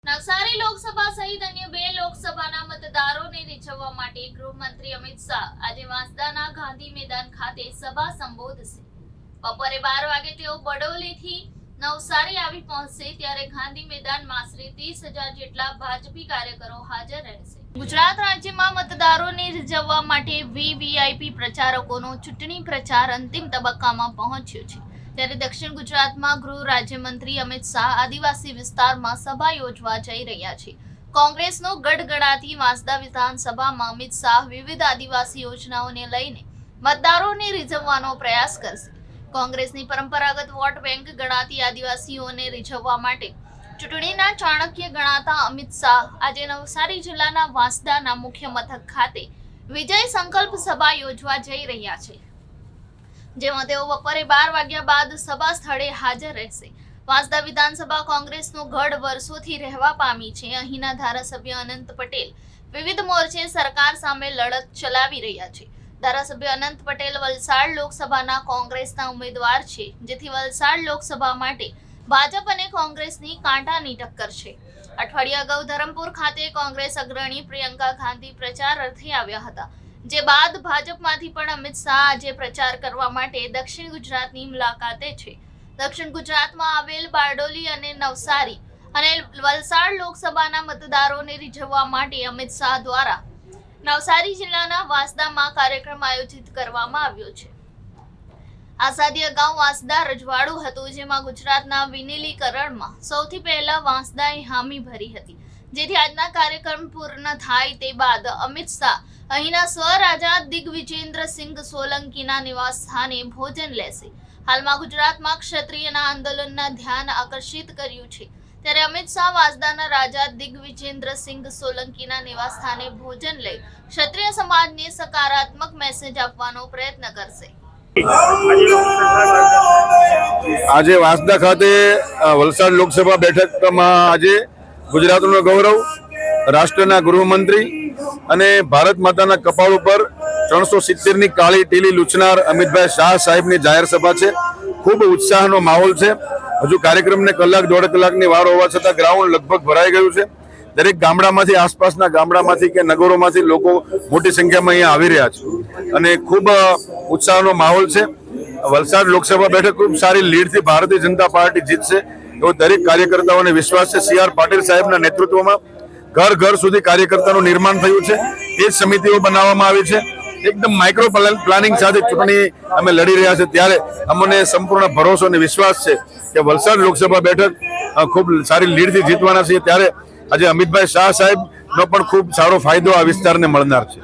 નવસારી લોકસભા સહિત અન્ય બે લોકસભાના મતદારોને રીઝવવા માટે ગૃહમંત્રી અમિત શાહ આજે વાંસદાના ગાંધી મેદાન ખાતે સભા સંબોધશે। બપોરે 12 વાગે તેઓ બડોલીથી નવસારી આવી પહોંચશે ત્યારે ગાંધી મેદાનમાં આશરે 30,000 જેટલા ભાજપી કાર્યકરો હાજર રહેશે। ગુજરાત રાજ્યમાં મતદારોને રીઝવવા માટે વીવીઆઈપી પ્રચારકોનો ચૂંટણી પ્રચાર અંતિમ તબક્કામાં પહોંચ્યો છે। ત્યારે દક્ષિણ ગુજરાતમાં ગૃહ રાજ્યમંત્રી અમિત શાહ આદિવાસી વિસ્તારમાં સભા યોજવા જઈ રહ્યા છે। કોંગ્રેસનો ગડગડાતી વાંસદા વિધાનસભામાં અમિત શાહ વિવિધ આદિવાસી યોજનાઓને લઈને મતદારોને રીઝવવાનો પ્રયાસ કરશે। કોંગ્રેસની પરંપરાગત વોટ બેંક ગણાતી આદિવાસીઓને રીઝવવા માટે ચૂંટણીના ચાણક્ય ગણાતા અમિત શાહ આજે નવસારી જિલ્લાના વાંસદાના મુખ્ય મથક ખાતે વિજય સંકલ્પ સભા યોજવા જઈ રહ્યા છે, જેમાં તેઓ બપોરે 12 વાગ્યા બાદ સભા સ્થળે હાજર રહેશે। વાંસદા વિધાનસભા કોંગ્રેસનો ગઢ વર્ષોથી રહેવા પામી છે। અહીંના ધારાસભ્ય અનંત પટેલ વિવિધ મોરચે સરકાર સામે લડત ચલાવી રહ્યા છે। ધારાસભ્ય અનંત પટેલ વલસાડ લોકસભાના કોંગ્રેસના ઉમેદવાર છે, જેથી વલસાડ લોકસભા માટે ભાજપ અને કોંગ્રેસની કાંટાની ટક્કર છે। અઠવાડિયા અગાઉ ધરમપુર ખાતે કોંગ્રેસ અગ્રણી પ્રિયંકા ગાંધી પ્રચાર અર્થે આવ્યા હતા, જે બાદ ભાજપમાંથી પણ અમિત શાહ આજે પ્રચાર કરવા માટે દક્ષિણ ગુજરાતની મુલાકાતે છે। દક્ષિણ ગુજરાતમાં આવેલ બારડોલી અને નવસારી અને વલસાડ લોકસભાના મતદારોને રીઝવવા માટે અમિત શાહ દ્વારા નવસારી જિલ્લાના વાંસદામાં કાર્યક્રમ આયોજિત કરવામાં આવ્યો છે। આઝાદી અગાઉ વાંસદા રજવાડું હતું, જેમાં ગુજરાતના વિલીનીકરણમાં સૌથી પહેલા વાંસદાએ હામી ભરી હતી, જેથી આજના કાર્યક્રમ પૂર્ણ થાય તે બાદ અમિત શાહ અહીંના સ્વરાજા દિગ્વિજેન્દ્રસિંહ સોલંકીના નિવાસ સ્થાને ભોજન લેશે। હાલમાં ગુજરાતમાં ક્ષત્રિયના આંદોલનના ધ્યાન આકર્ષિત કર્યું છે, ત્યારે અમિત શાહ વાંસદાના રાજા દિગ્વિજેન્દ્રસિંહ સોલંકીના નિવાસ સ્થાને ભોજન લઈ ક્ષત્રિય સમાજને સકારાત્મક મેસેજ આપવાનો પ્રયત્ન કરશે। આજે વાંસદા ખાતે વલસાડ લોકસભા બેઠકમાં આજે ગુજરાતનું ગૌરવ, રાષ્ટ્રના ગૃહમંત્રી અને ભારત માતાના કપાળ ઉપર 370ની કાળી ટીલી લૂછનાર અમિતભાઈ શાહ સાહેબની જાહેર સભા છે। ખૂબ ઉત્સાહનો માહોલ છે। હજુ કાર્યક્રમને કલાક દોઢ કલાકની વાર હોવા છતાં ગ્રાઉન્ડ લગભગ ભરાઈ ગયું છે। દરેક ગામડામાંથી, આસપાસના ગામડામાંથી કે નગરોમાંથી લોકો મોટી સંખ્યામાં અહીંયા આવી રહ્યા છે અને ખૂબ ઉત્સાહનો માહોલ છે। વલસાડ લોકસભા બેઠક ખૂબ સારી લીડથી ભારતીય જનતા પાર્ટી જીતશે એવો દરેક કાર્યકર્તાઓને વિશ્વાસ છે। CR પાટીલ સાહેબના નેતૃત્વમાં ઘર ઘર સુધી કાર્યકર્તાનું નિર્માણ થયું છે। એ જ સમિતિઓ બનાવવામાં આવી છે। એકદમ માઇક્રો પ્લાનિંગ સાથે ચૂંટણી અમે લડી રહ્યા છે, ત્યારે અમને સંપૂર્ણ ભરોસો અને વિશ્વાસ છે કે વલસાડ લોકસભા બેઠક ખૂબ સારી લીડથી જીતવાના છે। ત્યારે આજે અમિતભાઈ શાહ સાહેબનો પણ ખૂબ સારો ફાયદો આ વિસ્તારને મળનાર છે।